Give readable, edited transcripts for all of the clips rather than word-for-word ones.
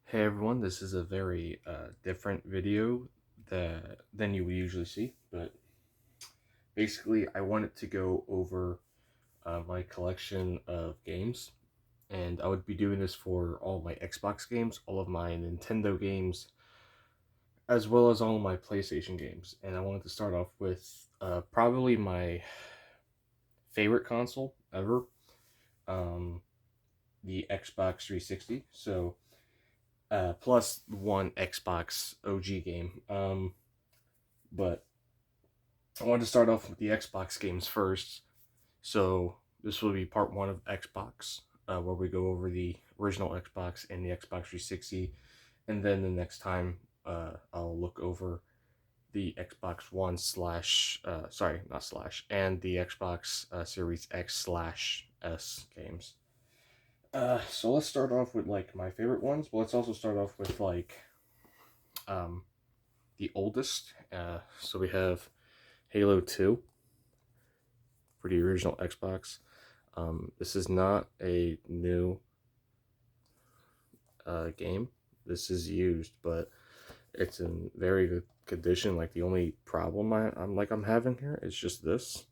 Hey everyone, this is a very different video than you would usually see, but basically I wanted to go over my collection of games, and I would be doing this for all my Xbox games, all of my Nintendo games, as well as all of my PlayStation games. And I wanted to start off with probably my favorite console ever, um, the Xbox 360. So plus one Xbox OG game. But I wanted to start off with the Xbox games first. So this will be part one of Xbox, where we go over the original Xbox and the Xbox 360, and then the next time I'll look over the Xbox One slash sorry, not slash, and the Xbox Series X slash S games. So let's start off with like my favorite ones, but let's also start off with like um the oldest. So we have Halo 2 for the original Xbox. This is not a new game. This is used, but it's in very good condition. Like the only problem I'm having here is just this,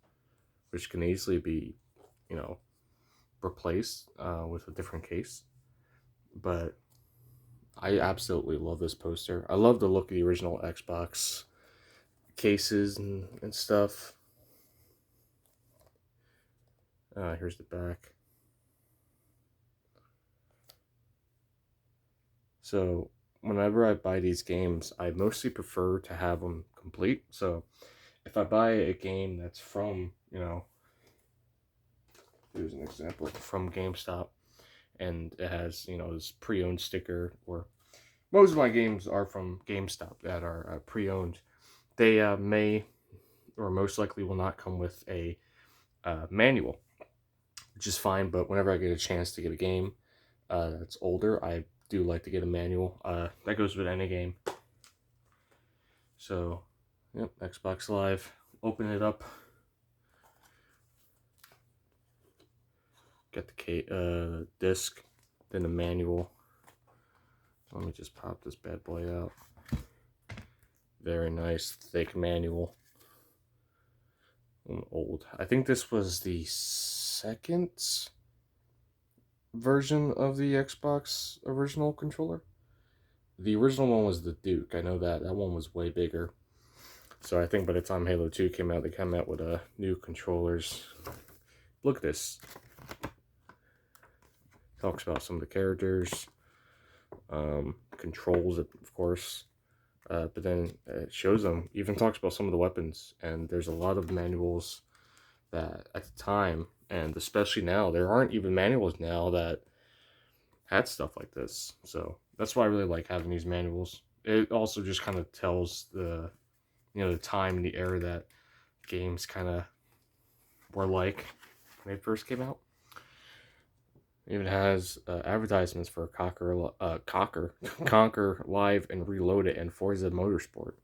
which can easily be, you know, replaced with a different case. But I absolutely love this poster. I love the look of the original Xbox cases and stuff. Here's the back. So whenever I buy these games, I mostly prefer to have them complete. So if I buy a game that's from, here's an example from GameStop, and it has, this pre-owned sticker, or most of my games are from GameStop that are pre-owned. They may or most likely will not come with a manual, which is fine. But whenever I get a chance to get a game that's older, I do like to get a manual. That goes with any game. So, yep, Xbox Live. Open it up. Get the disc, then the manual. Let me just pop this bad boy out. Very nice, thick manual. Old. I think this was the second version of the Xbox original controller. The original one was the Duke. I know that one was way bigger. So I think by the time Halo 2 came out, they came out with new controllers. Look at this. Talks about some of the characters, controls, of course. But then it shows them, even talks about some of the weapons. And there's a lot of manuals that at the time, and especially now, there aren't even manuals now that had stuff like this. So that's why I really like having these manuals. It also just kind of tells the time and the era that games kind of were like when they first came out. It even has advertisements for Conquer Live and Reload It and Forza Motorsport.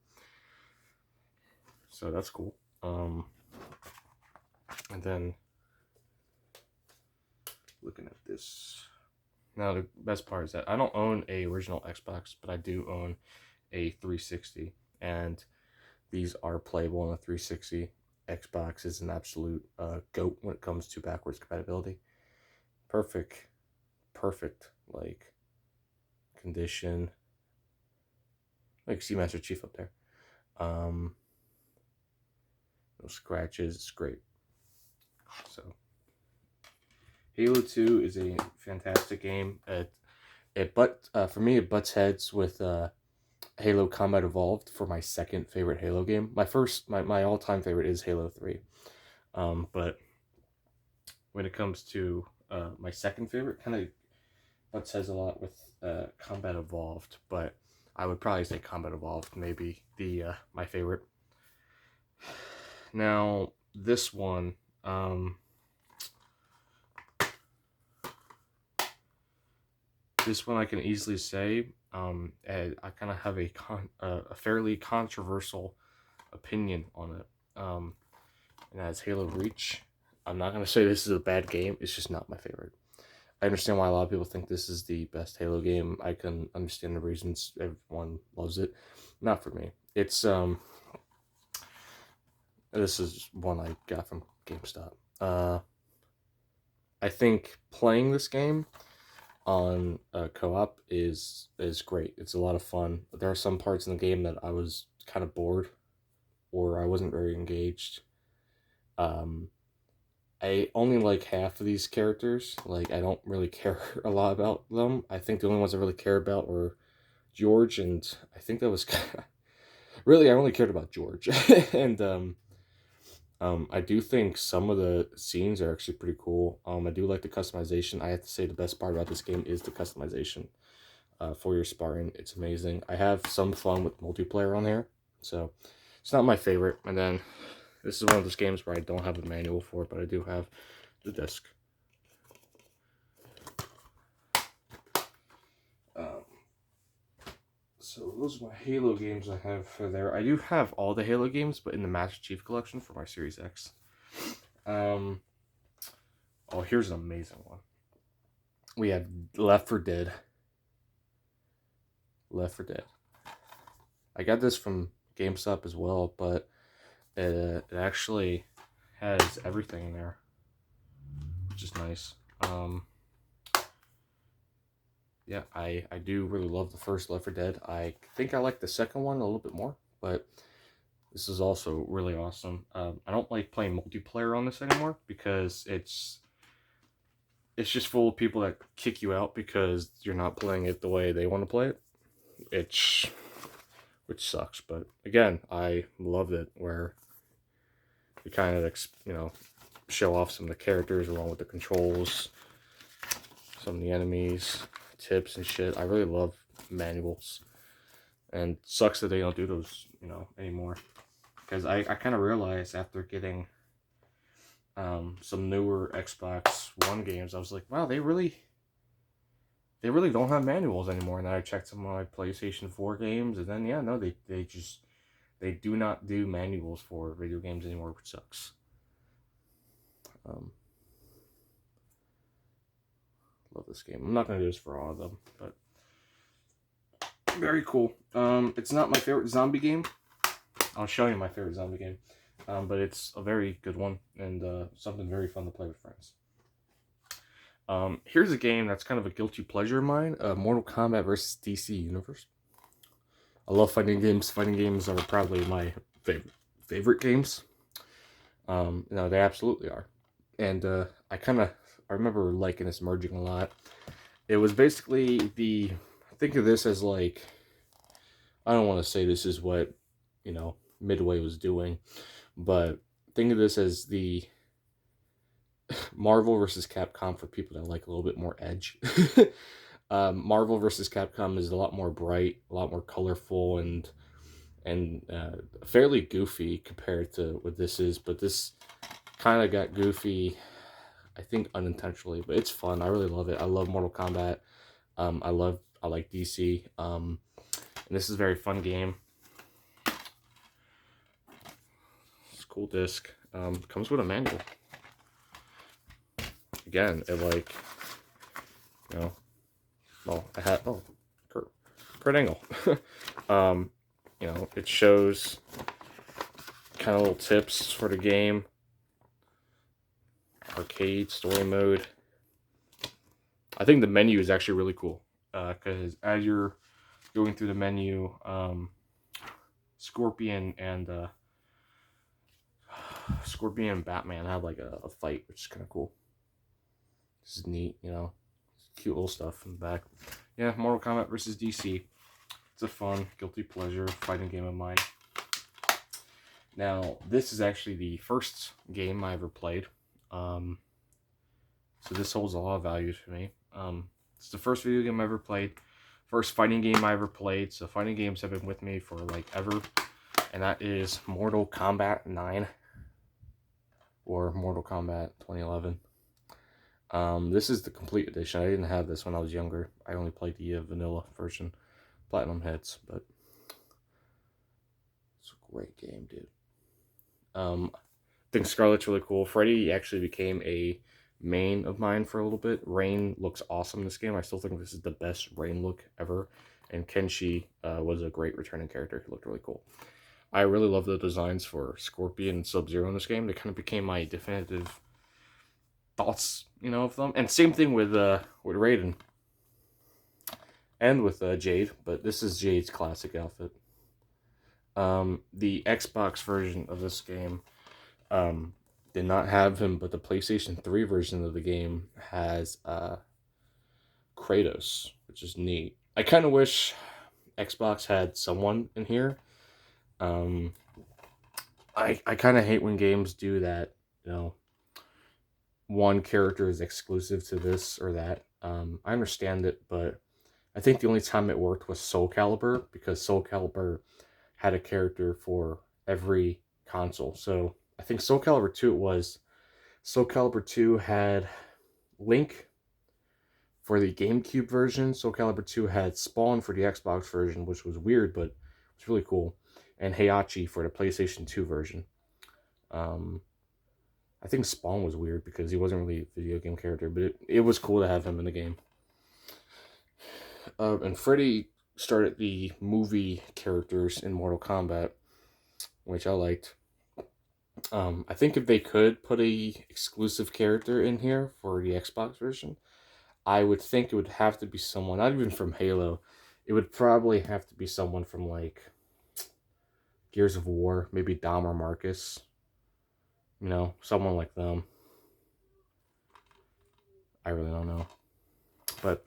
So that's cool. And then looking at this. Now the best part is that I don't own a original Xbox, but I do own a 360, and these are playable on a 360. Xbox is an absolute goat when it comes to backwards compatibility. Perfect, perfect like condition. Like see Master Chief up there. No scratches. It's great. So Halo 2 is a fantastic game. For me it butts heads with Halo Combat Evolved for my second favorite Halo game. My all-time favorite is Halo 3. But when it comes to my second favorite, kind of butts heads a lot with Combat Evolved, but I would probably say Combat Evolved maybe the my favorite. Now this one, I can easily say, I kind of have a fairly controversial opinion on it. And that's Halo Reach. I'm not gonna say this is a bad game. It's just not my favorite. I understand why a lot of people think this is the best Halo game. I can understand the reasons everyone loves it. Not for me. It's this is one I got from GameStop. I think playing this game on co-op is great. It's a lot of fun. There are some parts in the game that I was kind of bored or I wasn't very engaged. Um, I only like half of these characters. Like, I don't really care a lot about them. I think the only ones I really care about were George, and I think that was really I only cared about George. And I do think some of the scenes are actually pretty cool. I do like the customization. I have to say the best part about this game is the customization for your Spartan. It's amazing. I have some fun with multiplayer on here, so it's not my favorite. And then this is one of those games where I don't have a manual for it, but I do have the disc. Um, so those are my Halo games I have for there. I do have all the Halo games, but in the Master Chief Collection for my Series X. Oh, here's an amazing one. We have Left 4 Dead. Left 4 Dead. I got this from GameStop as well, but it actually has everything in there, which is nice. Yeah, I do really love the first Left 4 Dead. I think I like the second one a little bit more, but this is also really awesome. I don't like playing multiplayer on this anymore because it's just full of people that kick you out because you're not playing it the way they want to play it. Which sucks, but again, I loved it where you kind of show off some of the characters along with the controls, some of the enemies, tips and shit. I really love manuals, and sucks that they don't do those anymore, because I kind of realized after getting some newer Xbox One games, I was like, wow, they really don't have manuals anymore. And then I checked some of my PlayStation 4 games, and then yeah, no, they do not do manuals for video games anymore, which sucks. Love this game. I'm not gonna do this for all of them, but very cool. It's not my favorite zombie game. I'll show you my favorite zombie game, but it's a very good one and something very fun to play with friends. Here's a game that's kind of a guilty pleasure of mine: Mortal Kombat versus DC Universe. I love fighting games. Fighting games are probably my favorite games. No, they absolutely are. And I remember liking this merging a lot. It was basically think of this as like, I don't want to say this is what, Midway was doing, but think of this as the Marvel versus Capcom for people that like a little bit more edge. Marvel versus Capcom is a lot more bright, a lot more colorful, and fairly goofy compared to what this is. But this kind of got goofy, I think unintentionally, but it's fun. I really love it. I love Mortal Kombat. I like DC. And this is a very fun game. It's a cool disc. Comes with a manual. Again, it I had Kurt Angle. It shows kind of little tips for the game. Arcade, story mode. I think the menu is actually really cool because as you're going through the menu, Scorpion and Batman have like a fight, which is kind of cool. This is neat, cute little stuff in the back. Yeah, Mortal Kombat versus DC. It's a fun, guilty pleasure fighting game of mine. Now, this is actually the first game I ever played. So this holds a lot of value for me. It's the first video game I ever played. First fighting game I ever played. So fighting games have been with me for like ever. And that is Mortal Kombat 9. Or Mortal Kombat 2011. This is the complete edition. I didn't have this when I was younger. I only played the vanilla version. Platinum hits, but it's a great game, dude. I think Scarlet's really cool. Freddy actually became a main of mine for a little bit. Rain looks awesome in this game. I still think this is the best Rain look ever. And Kenshi was a great returning character. He looked really cool. I really love the designs for Scorpion and Sub-Zero in this game. They kind of became my definitive thoughts, of them. And same thing with Raiden and with Jade, but this is Jade's classic outfit. The Xbox version of this game did not have him, but the PlayStation 3 version of the game has Kratos, which is neat. I kind of wish Xbox had someone in here. I kind of hate when games do that, one character is exclusive to this or that. I understand it, but I think the only time it worked was Soul Calibur, because Soul Calibur had a character for every console. So I think Soul Calibur 2 Soul Calibur 2 had Link for the GameCube version. Soul Calibur 2 had Spawn for the Xbox version, which was weird, but it's really cool. And Heihachi for the PlayStation 2 version. I think Spawn was weird because he wasn't really a video game character, but it was cool to have him in the game. And Freddy started the movie characters in Mortal Kombat, which I liked. I think if they could put a exclusive character in here for the Xbox version, I would think it would have to be someone, not even from Halo. It would probably have to be someone from like Gears of War, maybe Dom or Marcus. Someone like them. I really don't know. But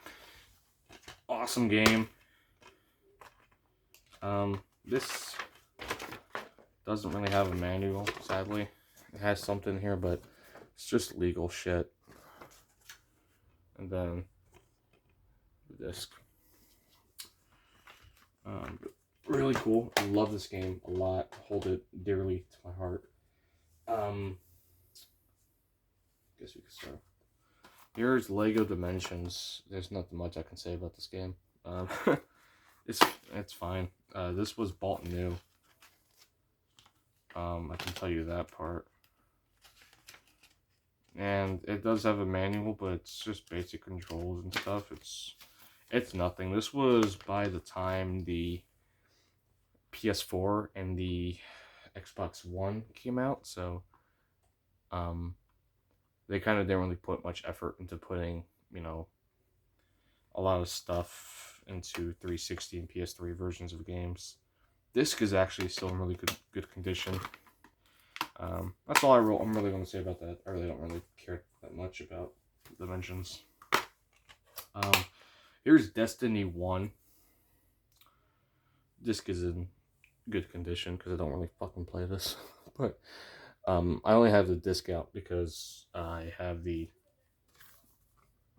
awesome game. This doesn't really have a manual, sadly. It has something here, but it's just legal shit. And then the disc. Really cool. I love this game a lot. Hold it dearly to my heart. Guess we could start. Here's Lego Dimensions. There's nothing much I can say about this game. It's fine. This was bought new. I can tell you that part. And it does have a manual, but it's just basic controls and stuff. It's nothing. This was by the time the PS4 and the Xbox One came out, so they kind of didn't really put much effort into putting, a lot of stuff into 360 and PS3 versions of games. Disc is actually still in really good condition. That's all I'm really going to say about that. I really don't really care that much about Dimensions. Here's Destiny 1. Disc is in good condition because I don't really fucking play this. But I only have the disc out because I have the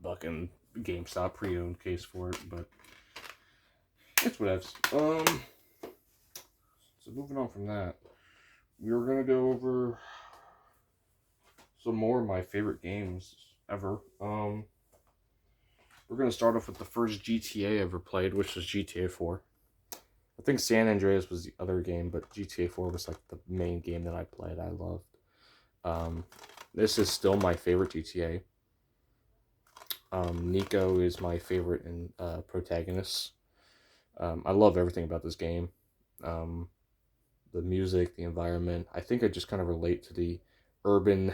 fucking GameStop pre-owned case for it, but it's whatevs. So moving on from that, we're gonna go over some more of my favorite games ever. We're gonna start off with the first GTA I ever played, which was GTA 4. I think San Andreas was the other game, but GTA 4 was like the main game that I played. I loved. This is still my favorite GTA. Nico is my favorite protagonist. I love everything about this game. The music, the environment. I think I just kind of relate to the urban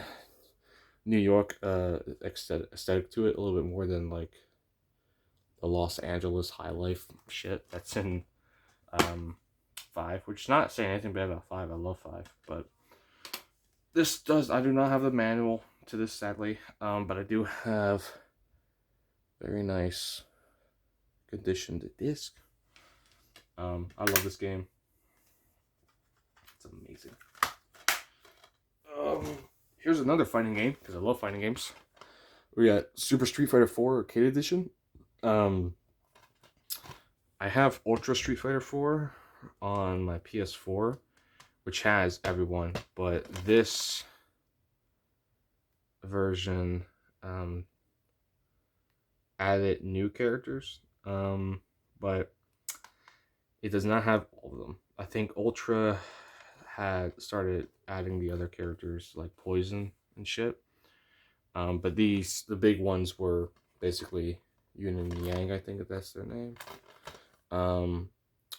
New York aesthetic to it a little bit more than like the Los Angeles high life shit that's in 5, which is not saying anything bad about 5. I love 5, but I do not have the manual to this, sadly, but I do have very nice conditioned disc. I love this game. It's amazing. Here's another fighting game, because I love fighting games. We got Super Street Fighter 4 Arcade Edition. I have Ultra Street Fighter 4 on my PS4, which has everyone, but this version added new characters, but it does not have all of them. I think Ultra had started adding the other characters like Poison and shit, But the big ones were basically Yun and Yang, I think that's their name.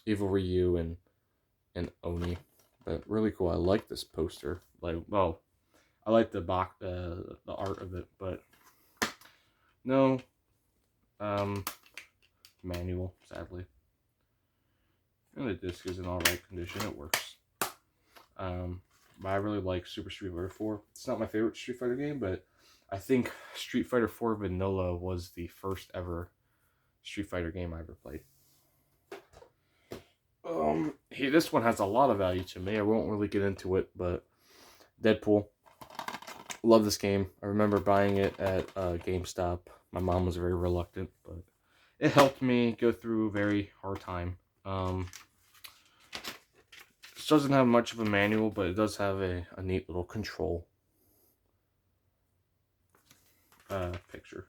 Evil Ryu and Oni. But really cool. I like this poster. Like, well, I like the art of it, but no manual, sadly. And the disc is in alright condition. It works. But I really like Super Street Fighter 4. It's not my favorite Street Fighter game, but I think Street Fighter 4 Vanilla was the first ever Street Fighter game I ever played. This one has a lot of value to me. I won't really get into it, but Deadpool. Love this game. I remember buying it at GameStop. My mom was very reluctant, but it helped me go through a very hard time. This doesn't have much of a manual, but it does have a neat little control picture.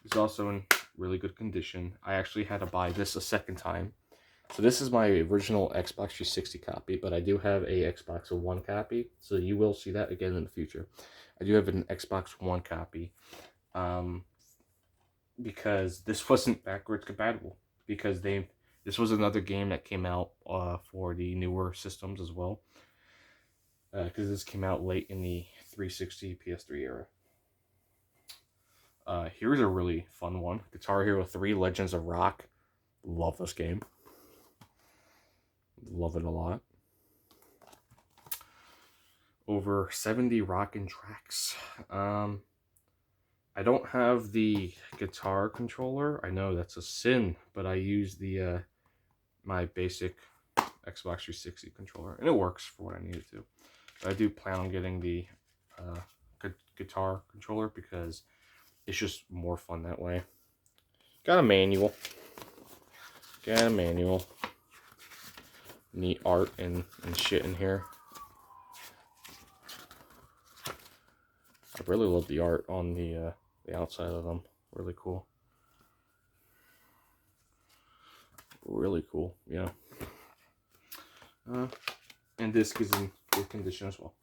It's also in really good condition. I actually had to buy this a second time. So this is my original Xbox 360 copy, but I do have a Xbox One copy, so you will see that again in the future. I do have an Xbox One copy, because this wasn't backwards compatible, because this was another game that came out for the newer systems as well, because this came out late in the 360 PS3 era. Here's a really fun one. Guitar Hero 3 Legends of Rock. Love this game. Love it a lot. Over 70 rockin' tracks. I don't have the guitar controller. I know that's a sin, but I use the my basic Xbox 360 controller, and it works for what I need it to. But I do plan on getting the guitar controller because it's just more fun that way. Got a manual. Neat art and shit in here. I really love the art on the outside of them. Really cool. Really cool, yeah. And disc is in good condition as well.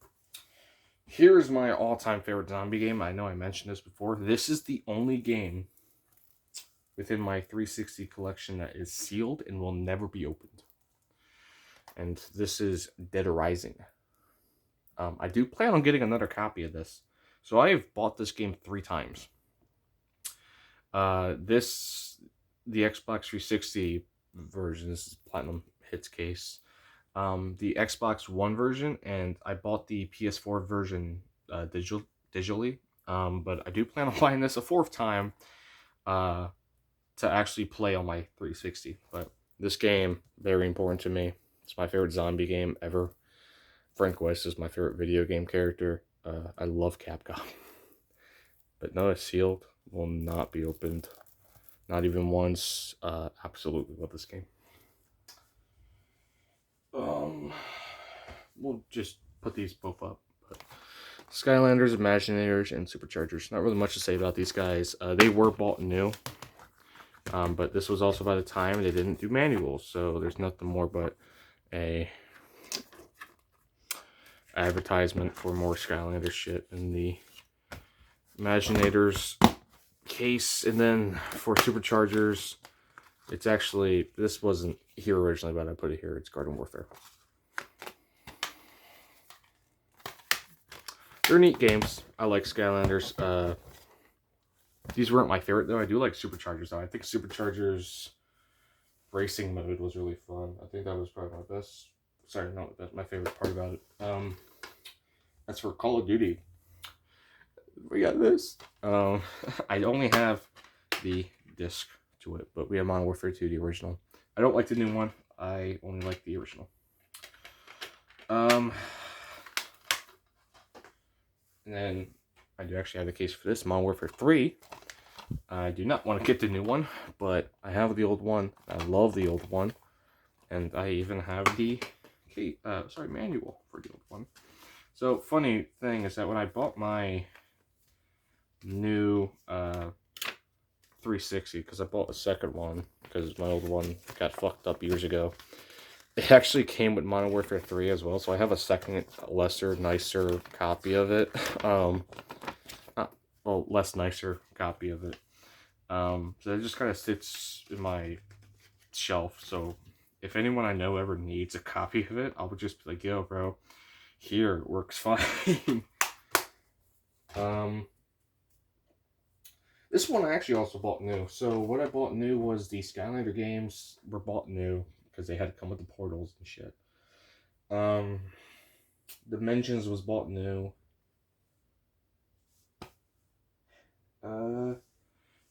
Here's my all-time favorite zombie game. I know I mentioned this before. This is the only game within my 360 collection that is sealed and will never be opened. And this is Dead Rising. I do plan on getting another copy of this. So I have bought this game 3 times. The Xbox 360 version, this is Platinum Hits case. The Xbox One version, and I bought the PS4 version digitally. But I do plan on buying this a 4th time to actually play on my 360. But this game, very important to me. It's my favorite zombie game ever. Frank West is my favorite video game character. I love Capcom. But no, it's sealed. Will not be opened. Not even once. Absolutely love this game. We'll just put these both up. But Skylanders, Imaginators, and Superchargers. Not really much to say about these guys. They were bought new. But this was also by the time they didn't do manuals. So there's nothing more but a advertisement for more Skylanders shit in the Imaginators case. And then for Superchargers, it's actually, this wasn't here originally, but I put it here. It's Garden Warfare. They're neat games. I like Skylanders. These weren't my favorite though. I do like Superchargers though. I think Superchargers racing mode was really fun. I think that was probably my best. Sorry, not the best. My favorite part about it. That's for Call of Duty. We got this. I only have the disc to it, but we have Modern Warfare 2, the original. I don't like the new one. I only like the original. And then I do actually have the case for this, Modern Warfare 3. I do not want to get the new one, but I have the old one. I love the old one. And I even have the manual for the old one. So, funny thing is that when I bought my new 360, because I bought a second one, because my old one got fucked up years ago. It actually came with Modern Warfare 3 as well, so I have a second, lesser, nicer copy of it. Well, less nicer copy of it. So it just kind of sits in my shelf. So if anyone I know ever needs a copy of it, I would just be like, yo, bro, here, it works fine. This one I actually also bought new. So what I bought new was the Skylander games were bought new because they had to come with the portals and shit. Dimensions was bought new.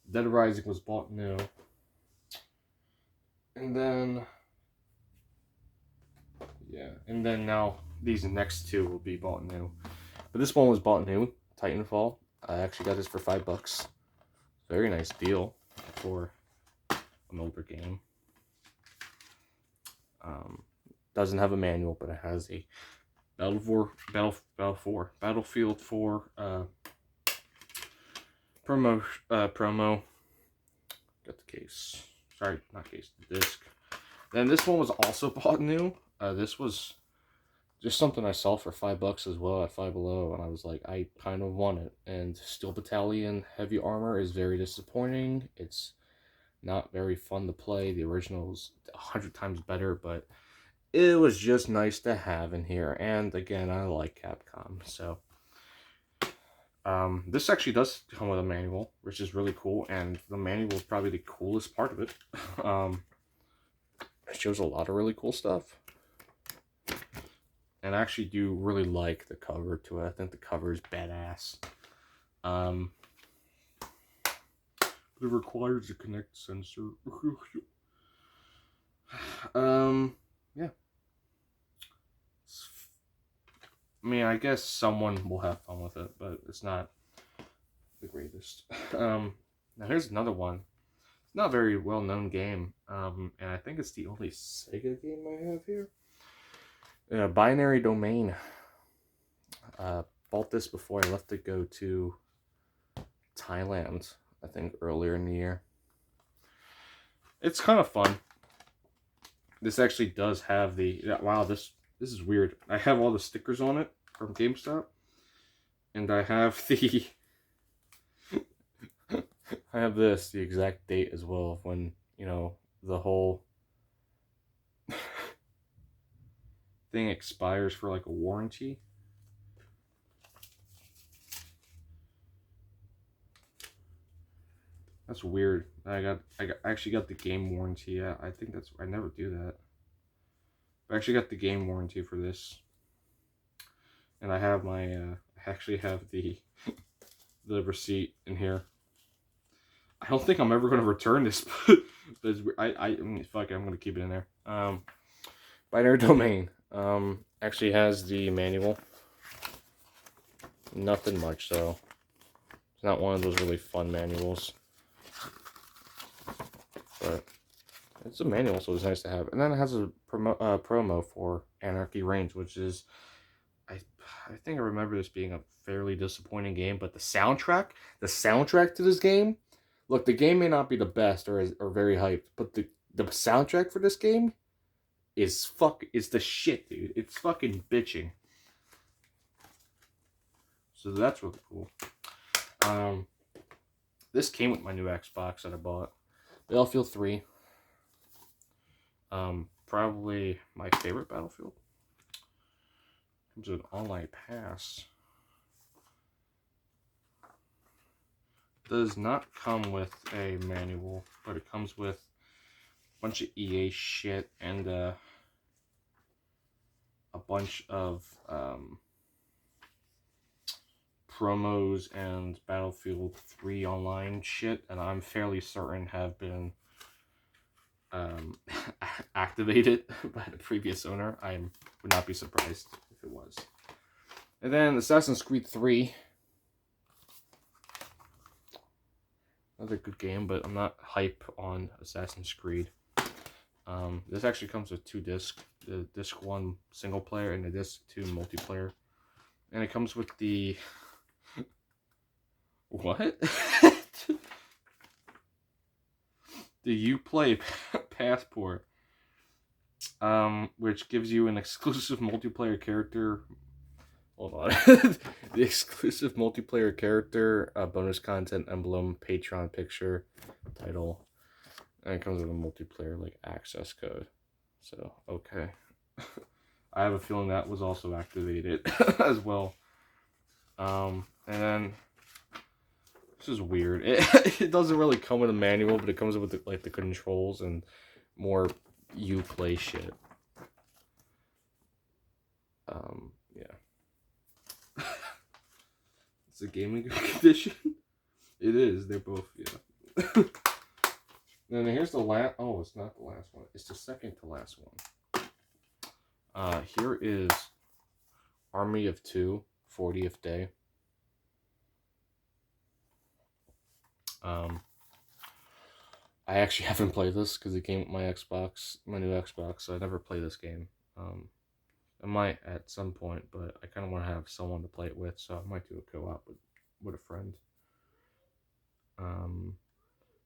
Dead Rising was bought new. And then, yeah, and then now these next two will be bought new. But this one was bought new, Titanfall. I actually got this for $5. Very nice deal for an older game. Doesn't have a manual, but it has a Battlefield 4 promo. Got the case. Sorry, not case, the disc. Then this one was also bought new. This was just something I saw for $5 as well at Five Below, and I was like, I kind of want it. And Steel Battalion Heavy Armor is very disappointing. It's not very fun to play. The original was 100 times better, but it was just nice to have in here. And again, I like Capcom, so this actually does come with a manual, which is really cool, and the manual is probably the coolest part of it. It shows a lot of really cool stuff. And I actually do really like the cover to it. I think the cover is badass. But it requires a Kinect sensor. Yeah. I mean, I guess someone will have fun with it, but it's not the greatest. Now here's another one. It's not a very well-known game, and I think it's the only Sega game I have here. Binary Domain. Bought this before I left to go to Thailand, I think earlier in the year. It's kind of fun. This actually does have the... wow, this is weird. I have all the stickers on it from GameStop. And I have the... I have this, the exact date as well of when, you know, the whole thing expires for like a warranty. That's weird. I actually got the game warranty. I think that's... I never do that. I actually got the game warranty for this. And I have my... I actually have the receipt in here. I don't think I'm ever going to return this, but I mean, fuck it, I'm going to keep it in there. Binary Domain actually has the manual. Nothing much, though. It's not one of those really fun manuals. But it's a manual, so it's nice to have. And then it has a promo for Anarchy Reigns, which is... I think I remember this being a fairly disappointing game, but the soundtrack to this game... Look, the game may not be the best or very hyped, but the soundtrack for this game is the shit, dude. It's fucking bitching. So that's really cool. This came with my new Xbox that I bought. Battlefield 3. Probably my favorite Battlefield. Comes with an online pass. Does not come with a manual, but it comes with a bunch of EA shit and a bunch of promos and Battlefield 3 online shit, and I'm fairly certain have been activated by the previous owner. I would not be surprised if it was. And then Assassin's Creed 3. Another good game, but I'm not hype on Assassin's Creed. This actually comes with 2 discs. The disc 1 single player and the disc 2 multiplayer. And it comes with the... What? The Uplay passport. which gives you an exclusive multiplayer character. Hold on. The exclusive multiplayer character, bonus content, emblem, Patreon picture, title, and it comes with a multiplayer like access code. So okay, I have a feeling that was also activated as well. And then this is weird. It doesn't really come with a manual, but it comes with the controls and more you play shit. Yeah. It's a gaming edition. It is. They're both, yeah. Then here's the last. Oh, it's not the last one. It's the second to last one. Here is Army of Two, 40th Day. I actually haven't played this because it came with my Xbox, my new Xbox, so I never play this game. I might at some point, but I kind of want to have someone to play it with, so I might do a co-op with a friend.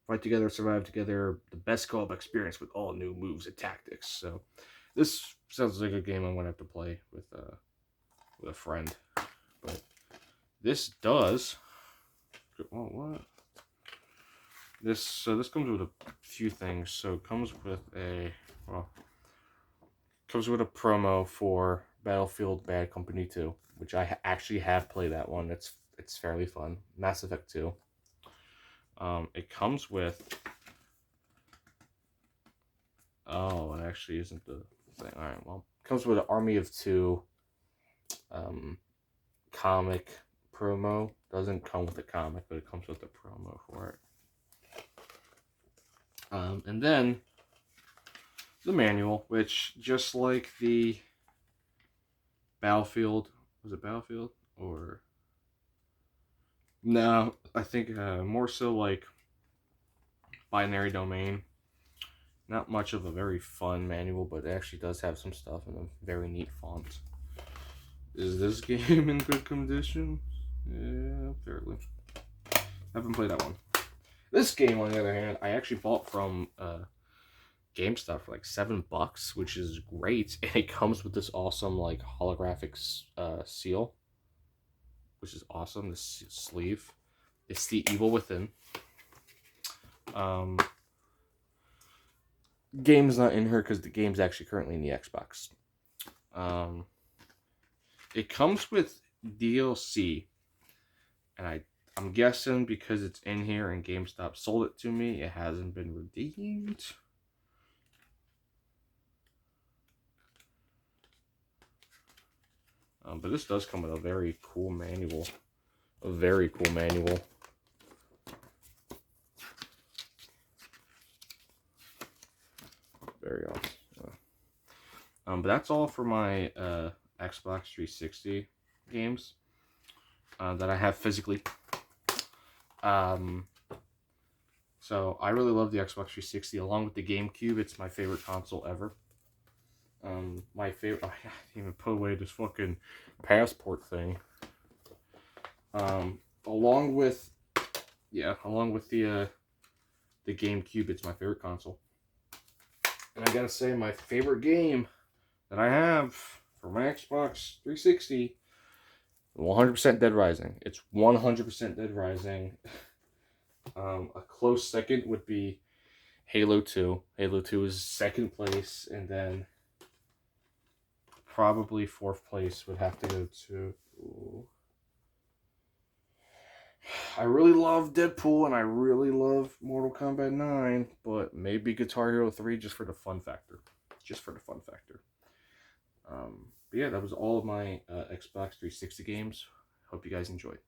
Fight together, survive together, the best co-op experience with all new moves and tactics. So this sounds like a game I'm gonna have to play with a friend. But this does. Oh, what? This comes with a few things. So it comes with a promo for Battlefield Bad Company 2, which I actually have played that one. It's fairly fun. Mass Effect 2. It comes with. Oh, it actually isn't the thing. All right, well, it comes with an Army of Two comic promo. Doesn't come with the comic, but it comes with the promo for it. And then the manual, which just like the Battlefield, was it Battlefield or no? I think more so like Binary Domain. Not much of a very fun manual, but it actually does have some stuff in a very neat font. Is this game in good condition? Yeah, fairly. Haven't played that one. This game, on the other hand, I actually bought from GameStop for like $7, which is great, and it comes with this awesome like holographic seal, which is awesome. This sleeve, it's the Evil Within. Game's not in here because the game's actually currently in the Xbox. It comes with DLC, and I'm guessing because it's in here and GameStop sold it to me, it hasn't been redeemed. But this does come with a very cool manual. A very cool manual. Very awesome. But that's all for my Xbox 360 games that I have physically. So I really love the Xbox 360 along with the GameCube. It's my favorite console ever. My favorite. I didn't even put away this fucking passport thing. Along with the GameCube, it's my favorite console. And I gotta say, my favorite game that I have for my Xbox 360, 100% Dead Rising. It's 100% Dead Rising. A close second would be Halo 2. Halo 2 is second place, and then probably fourth place would have to go to. I really love Deadpool and I really love Mortal Kombat 9, but maybe Guitar Hero 3 just for the fun factor. Just for the fun factor. But yeah, that was all of my Xbox 360 games. Hope you guys enjoyed.